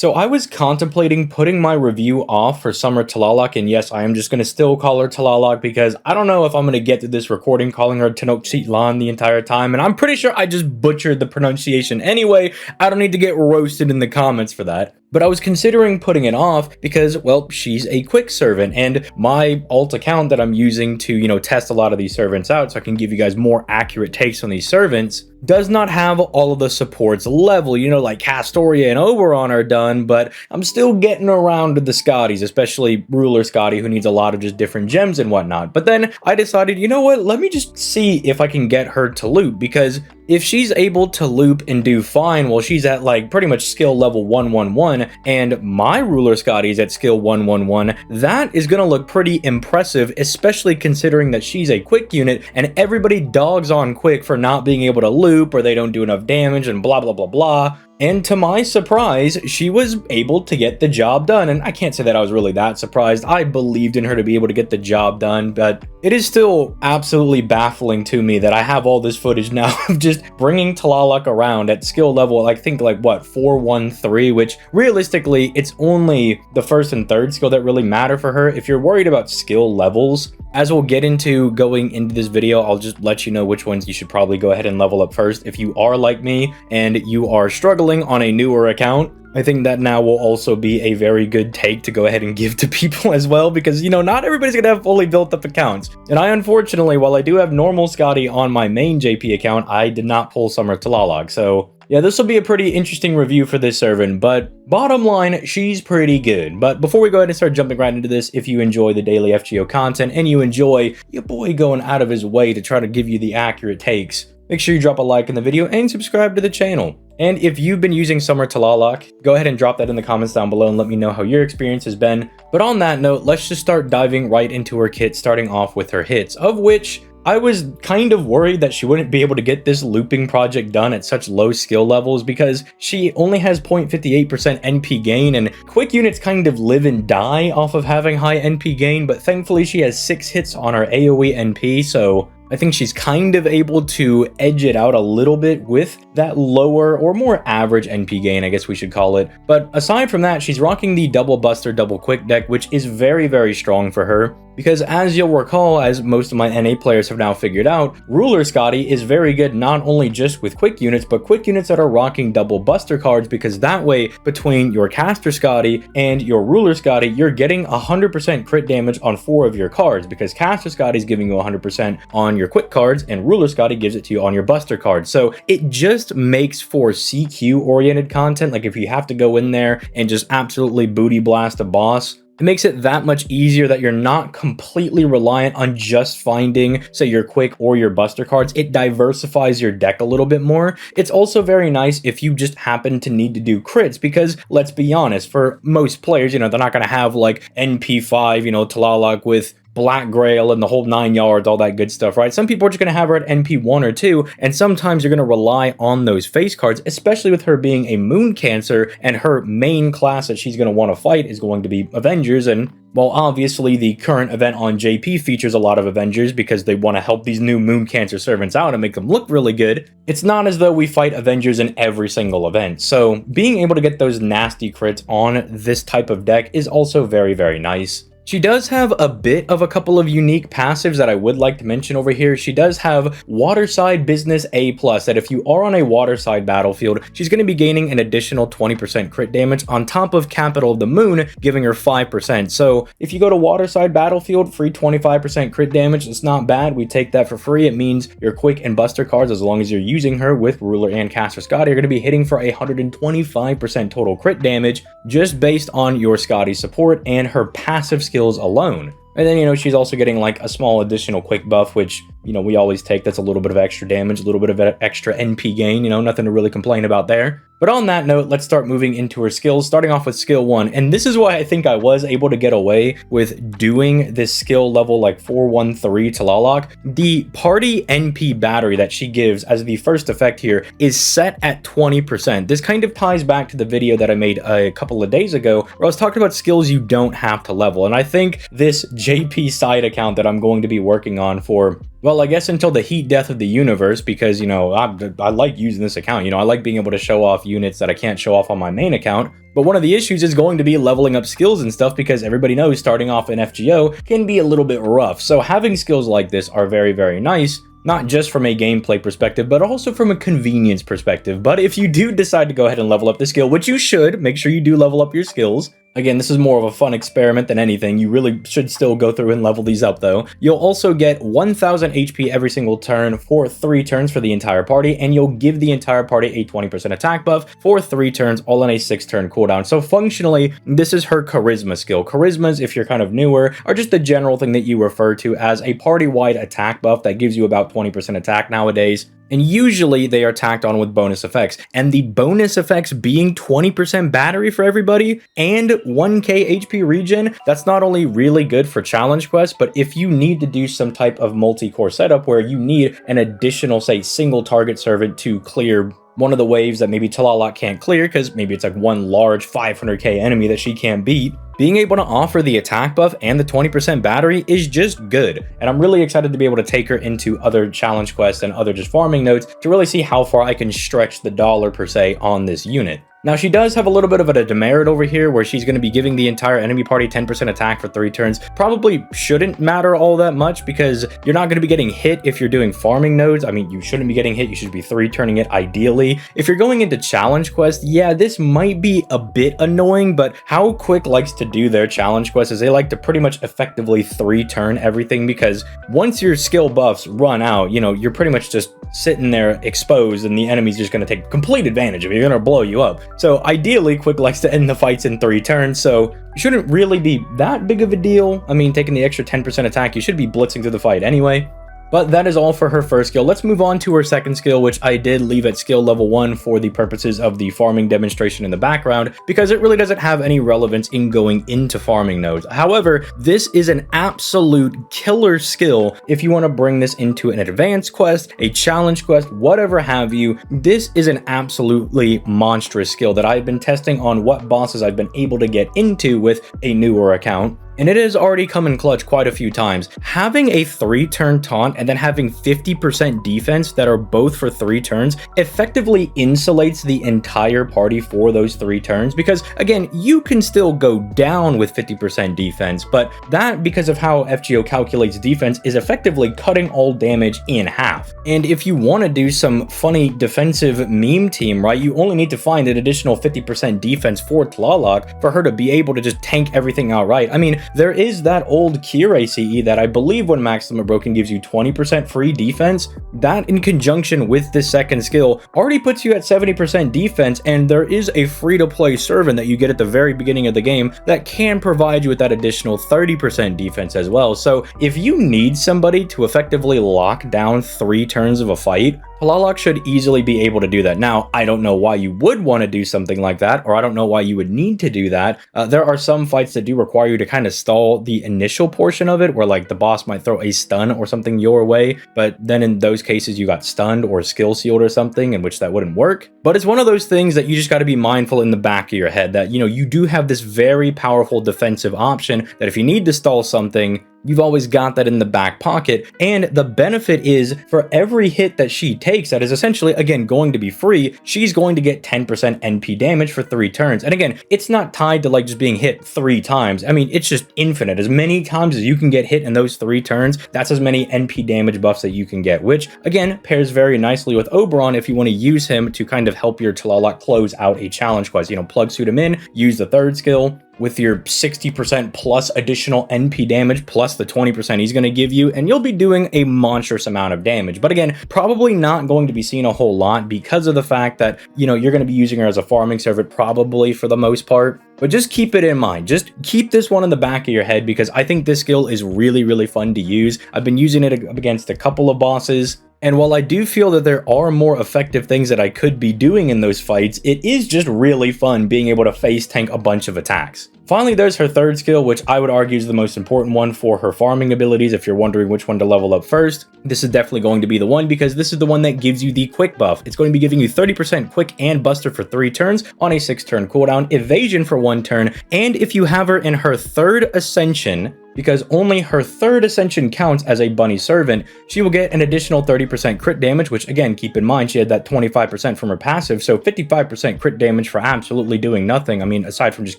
So I was contemplating putting my review off for Summer Talalak, and yes, I am just going to still call her Talalak because I don't know if I'm going to get to this recording calling her Tenochtitlan the entire time, and I'm pretty sure I just butchered the pronunciation anyway. I don't need to get roasted in the comments for that. But I was considering putting it off because, well, she's a quick servant, and my alt account that I'm using to, test a lot of these servants out so I can give you guys more accurate takes on these servants does not have all of the supports level, like Castoria and Oberon are done, but I'm still getting around to the Scotties, especially Ruler Scotty, who needs a lot of just different gems and whatnot. But then I decided, you know what, let me just see if I can get her to loop, because if she's able to loop and do fine while she's at pretty much skill level 111 and my Ruler Scotty's at skill 111, that is gonna look pretty impressive, especially considering that she's a quick unit and everybody dogs on quick for not being able to loop or they don't do enough damage and blah blah blah blah. And to my surprise, she was able to get the job done. And I can't say that I was really that surprised. I believed in her to be able to get the job done, but it is still absolutely baffling to me that I have all this footage now of just bringing Talalak around at skill level, I think 413, which realistically, it's only the first and third skill that really matter for her. If you're worried about skill levels, as we'll get into going into this video, I'll just let you know which ones you should probably go ahead and level up first. If you are like me and you are struggling on a newer account, I think that now will also be a very good take to go ahead and give to people as well, because, not everybody's gonna have fully built up accounts. And I, unfortunately, while I do have normal Scotty on my main JP account, I did not pull Summer Talalak. So yeah, this will be a pretty interesting review for this servant, but bottom line, she's pretty good. But before we go ahead and start jumping right into this, if you enjoy the daily FGO content and you enjoy your boy going out of his way to try to give you the accurate takes, make sure you drop a like in the video and subscribe to the channel. And if you've been using Summer Talalak, go ahead and drop that in the comments down below and let me know how your experience has been. But on that note, let's just start diving right into her kit, starting off with her hits, of which I was kind of worried that she wouldn't be able to get this looping project done at such low skill levels because she only has 0.58% NP gain, and quick units kind of live and die off of having high NP gain, but thankfully she has 6 hits on her AoE NP, so I think she's kind of able to edge it out a little bit with that lower or more average NP gain, I guess we should call it. But aside from that, she's rocking the double buster, double quick deck, which is very, very strong for her. Because as you'll recall, as most of my NA players have now figured out, Ruler Scotty is very good not only just with quick units, but quick units that are rocking double buster cards, because that way, between your Caster Scotty and your Ruler Scotty, you're getting 100% crit damage on 4 of your cards, because Caster Scotty is giving you 100% on your quick cards, and Ruler Scotty gives it to you on your buster cards. So it just makes for CQ-oriented content, like if you have to go in there and just absolutely booty blast a boss, it makes it that much easier that you're not completely reliant on just finding, say, your quick or your buster cards. It diversifies your deck a little bit more. It's also very nice if you just happen to need to do crits, because let's be honest, for most players, they're not going to have NP5, Talalak with Black Grail and the whole 9 yards, all that good stuff, right? Some people are just going to have her at NP1 or 2, and sometimes you're going to rely on those face cards, especially with her being a Moon Cancer, and her main class that she's going to want to fight is going to be Avengers. And while obviously the current event on JP features a lot of Avengers because they want to help these new Moon Cancer servants out and make them look really good, it's not as though we fight Avengers in every single event. So being able to get those nasty crits on this type of deck is also very, very nice. She does have a bit of a couple of unique passives that I would like to mention over here. She does have Waterside Business A+, that if you are on a waterside battlefield, she's going to be gaining an additional 20% crit damage on top of Capital of the Moon, giving her 5%. So if you go to waterside battlefield, free 25% crit damage, it's not bad. We take that for free. It means your quick and buster cards, as long as you're using her with Ruler and Caster Scotty, are going to be hitting for 125% total crit damage just based on your Scotty support and her passive skills alone. And then, she's also getting a small additional quick buff, which, we always take. That's a little bit of extra damage, a little bit of extra NP gain, nothing to really complain about there. But on that note, let's start moving into her skills, starting off with skill 1. And this is why I think I was able to get away with doing this skill level 413 Talalak. The party NP battery that she gives as the first effect here is set at 20%. This kind of ties back to the video that I made a couple of days ago where I was talking about skills you don't have to level. And I think this JP side account that I'm going to be working on for Well, I guess until the heat death of the universe, because, I like using this account. I like being able to show off units that I can't show off on my main account. But one of the issues is going to be leveling up skills and stuff, because everybody knows starting off in FGO can be a little bit rough. So having skills like this are very, very nice. Not just from a gameplay perspective, but also from a convenience perspective. But if you do decide to go ahead and level up the skill, which you should, make sure you do level up your skills. Again, this is more of a fun experiment than anything. You really should still go through and level these up, though. You'll also get 1000 HP every single turn for 3 turns for the entire party, and you'll give the entire party a 20% attack buff for 3 turns, all on a 6-turn cooldown. So functionally, this is her charisma skill. Charismas, if you're kind of newer, are just the general thing that you refer to as a party-wide attack buff that gives you about 20% attack nowadays. And usually they are tacked on with bonus effects, and the bonus effects being 20% battery for everybody and 1k HP regen. That's not only really good for challenge quests, but if you need to do some type of multi-core setup where you need an additional, say, single target servant to clear one of the waves that maybe Tlaloc can't clear, because maybe it's like one large 500k enemy that she can't beat, being able to offer the attack buff and the 20% battery is just good. And I'm really excited to be able to take her into other challenge quests and other just farming nodes to really see how far I can stretch the dollar per se on this unit. Now, she does have a little bit of a demerit over here where she's going to be giving the entire enemy party 10% attack for 3 turns. Probably shouldn't matter all that much, because you're not going to be getting hit if you're doing farming nodes. I mean, you shouldn't be getting hit. You should be 3-turning it ideally. If you're going into challenge quests, yeah, this might be a bit annoying, but how Quick likes to do their challenge quests is they like to pretty much effectively 3-turn everything, because once your skill buffs run out, you're pretty much just sitting there exposed, and the enemy's just going to take complete advantage of you. They're going to blow you up. So ideally, Quick likes to end the fights in 3 turns, so it shouldn't really be that big of a deal. I mean, taking the extra 10% attack, you should be blitzing through the fight anyway. But that is all for her first skill. Let's move on to her second skill, which I did leave at skill level 1 for the purposes of the farming demonstration in the background, because it really doesn't have any relevance in going into farming nodes. However, this is an absolute killer skill if you want to bring this into an advanced quest, a challenge quest, whatever have you. This is an absolutely monstrous skill that I've been testing on what bosses I've been able to get into with a newer account. And it has already come in clutch quite a few times. Having a 3-turn taunt and then having 50% defense that are both for 3 turns effectively insulates the entire party for those 3 turns, because again, you can still go down with 50% defense, but that, because of how FGO calculates defense, is effectively cutting all damage in half. And if you want to do some funny defensive meme team, right, you only need to find an additional 50% defense for Tlaloc for her to be able to just tank everything outright. I mean, there is that old Kire CE that I believe when Maxed Limit Broken gives you 20% free defense. That, in conjunction with this second skill, already puts you at 70% defense, and there is a free-to-play servant that you get at the very beginning of the game that can provide you with that additional 30% defense as well. So if you need somebody to effectively lock down 3 turns of a fight, Tlaloc should easily be able to do that. Now, I don't know why you would want to do something like that, or I don't know why you would need to do that. There are some fights that do require you to kind of stall the initial portion of it, where like the boss might throw a stun or something your way, but then in those cases you got stunned or skill sealed or something, in which that wouldn't work. But it's one of those things that you just got to be mindful in the back of your head that, you do have this very powerful defensive option that if you need to stall something, you've always got that in the back pocket. And the benefit is, for every hit that she takes that is essentially, again, going to be free, she's going to get 10% NP damage for 3 turns. And again, it's not tied to like just being hit 3 times. I mean, it's just infinite. As many times as you can get hit in those 3 turns, that's as many NP damage buffs that you can get, which again pairs very nicely with Oberon if you want to use him to kind of help your Tlaloc close out a challenge quest. Plug suit him in, use the 3rd skill with your 60% plus additional NP damage plus the 20% he's going to give you, and you'll be doing a monstrous amount of damage. But again, probably not going to be seen a whole lot because of the fact that, you're going to be using her as a farming servant probably for the most part. But just keep it in mind. Just keep this one in the back of your head, because I think this skill is really, really fun to use. I've been using it against a couple of bosses. And while I do feel that there are more effective things that I could be doing in those fights, it is just really fun being able to face tank a bunch of attacks. Finally, there's her third skill, which I would argue is the most important one for her farming abilities. If you're wondering which one to level up first, this is definitely going to be the one, because this is the one that gives you the quick buff. It's going to be giving you 30% quick and buster for 3 turns on a 6-turn cooldown, evasion for 1 turn, and if you have her in her third ascension, because only her third ascension counts as a bunny servant, she will get an additional 30% crit damage, which again, keep in mind, she had that 25% from her passive, so 55% crit damage for absolutely doing nothing. I mean, aside from just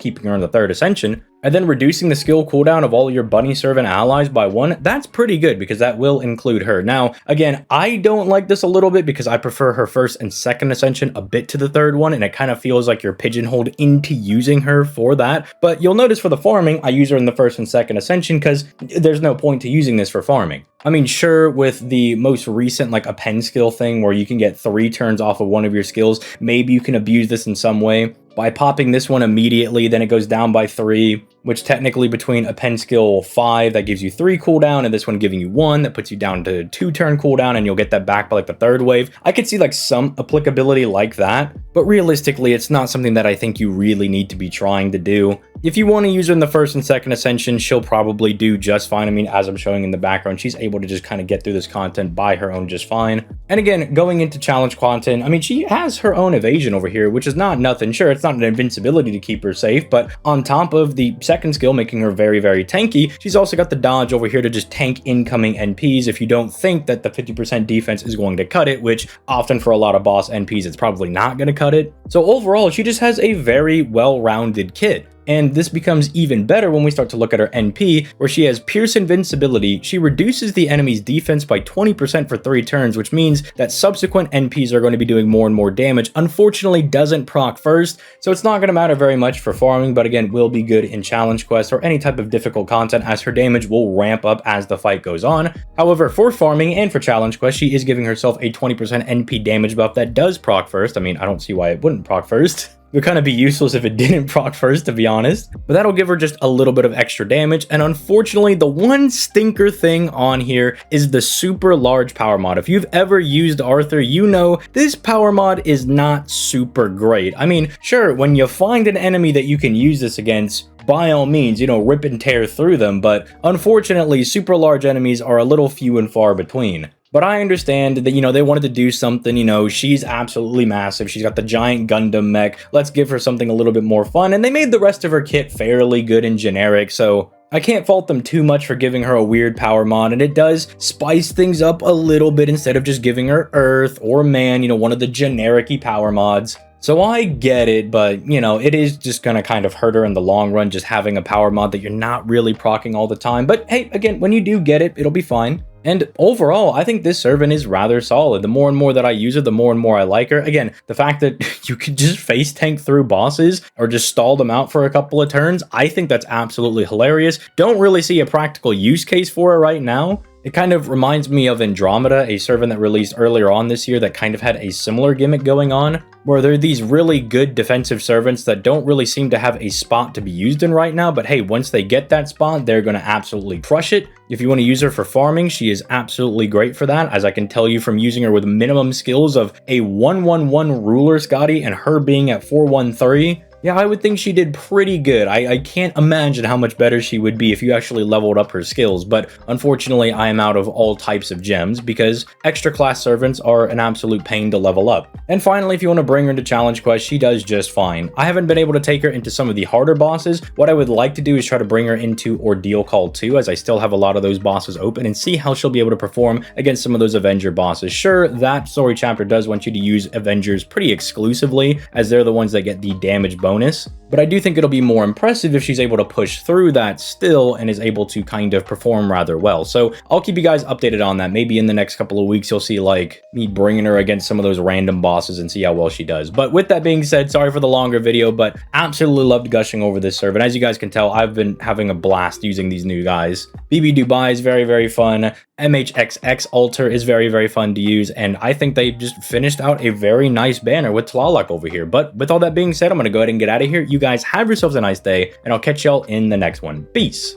keeping her in the third ascension, and then reducing the skill cooldown of all your bunny servant allies by 1, that's pretty good because that will include her. Now, again, I don't like this a little bit because I prefer her first and second ascension a bit to the third one, and it kind of feels like you're pigeonholed into using her for that. But you'll notice for the farming, I use her in the first and second ascension because there's no point to using this for farming. I mean, sure, with the most recent, like a pen skill thing where you can get 3 turns off of one of your skills, maybe you can abuse this in some way. By popping this one immediately, then it goes down by 3, which technically between a pen skill 5, that gives you 3 cooldown, and this one giving you 1, that puts you down to 2 turn cooldown, and you'll get that back by like the 3rd wave. I could see like some applicability like that, but realistically, it's not something that I think you really need to be trying to do. If you want to use her in the first and second ascension, she'll probably do just fine. I mean, as I'm showing in the background, she's able to just kind of get through this content by her own just fine. And again, going into challenge content, I mean, she has her own evasion over here, which is not nothing. Sure, it's not an invincibility to keep her safe, but on top of the second skill making her very, very tanky, she's also got the dodge over here to just tank incoming NPs if you don't think that the 50% defense is going to cut it, which often for a lot of boss NPs, it's probably not going to cut it. So overall, she just has a very well-rounded kit. And this becomes even better when we start to look at her NP, where she has Pierce Invincibility. She reduces the enemy's defense by 20% for 3 turns, which means that subsequent NPs are going to be doing more and more damage. Unfortunately, doesn't proc first, so it's not going to matter very much for farming, but again, will be good in challenge quests or any type of difficult content, as her damage will ramp up as the fight goes on. However, for farming and for challenge quests, she is giving herself a 20% NP damage buff that does proc first. I mean, I don't see why it wouldn't proc first. It would kind of be useless if it didn't proc first, to be honest. But that'll give her just a little bit of extra damage. And unfortunately, the one stinker thing on here is the super large power mod. If you've ever used Arthur, you know this power mod is not super great. I mean, sure, when you find an enemy that you can use this against, by all means, you know, rip and tear through them. But unfortunately, super large enemies are a little few and far between. But I understand that, you know, they wanted to do something, you know, she's absolutely massive. She's got the giant Gundam mech. Let's give her something a little bit more fun. And they made the rest of her kit fairly good and generic, so I can't fault them too much for giving her a weird power mod, and it does spice things up a little bit instead of just giving her Earth or Man, you know, one of the generic-y power mods. So I get it, but, you know, it is just gonna kind of hurt her in the long run, just having a power mod that you're not really procking all the time. But hey, again, when you do get it, it'll be fine. And overall, I think this servant is rather solid. The more and more that I use her, the more and more I like her. Again, the fact that you can just face tank through bosses or just stall them out for a couple of turns, I think that's absolutely hilarious. Don't really see a practical use case for it right now. It kind of reminds me of Andromeda, a servant that released earlier on this year that kind of had a similar gimmick going on, where there are these really good defensive servants that don't really seem to have a spot to be used in right now, but hey, once they get that spot, they're going to absolutely crush it. If you want to use her for farming, she is absolutely great for that, as I can tell you from using her with minimum skills of a 111 ruler Scotty and her being at 413. Yeah, I would think she did pretty good. I can't imagine how much better she would be if you actually leveled up her skills, but unfortunately I am out of all types of gems because extra class servants are an absolute pain to level up. And finally, if you want to bring her into challenge quests, she does just fine. I haven't been able to take her into some of the harder bosses. What I would like to do is try to bring her into Ordeal Call 2, as I still have a lot of those bosses open, and see how she'll be able to perform against some of those Avenger bosses. Sure, that story chapter does want you to use Avengers pretty exclusively, as they're the ones that get the damage bonus. But I do think it'll be more impressive if she's able to push through that still and is able to kind of perform rather well. So I'll keep you guys updated on that. Maybe in the next couple of weeks, you'll see like me bringing her against some of those random bosses and see how well she does. But with that being said, sorry for the longer video, but absolutely loved gushing over this servant. As you guys can tell, I've been having a blast using these new guys. BB Dubai is very, very fun. MHXX Alter is very, very fun to use, and I think they just finished out a very nice banner with Tlaloc over here. But with all that being said, I'm going to go ahead and get out of here. You guys have yourselves a nice day, and I'll catch y'all in the next one. Peace!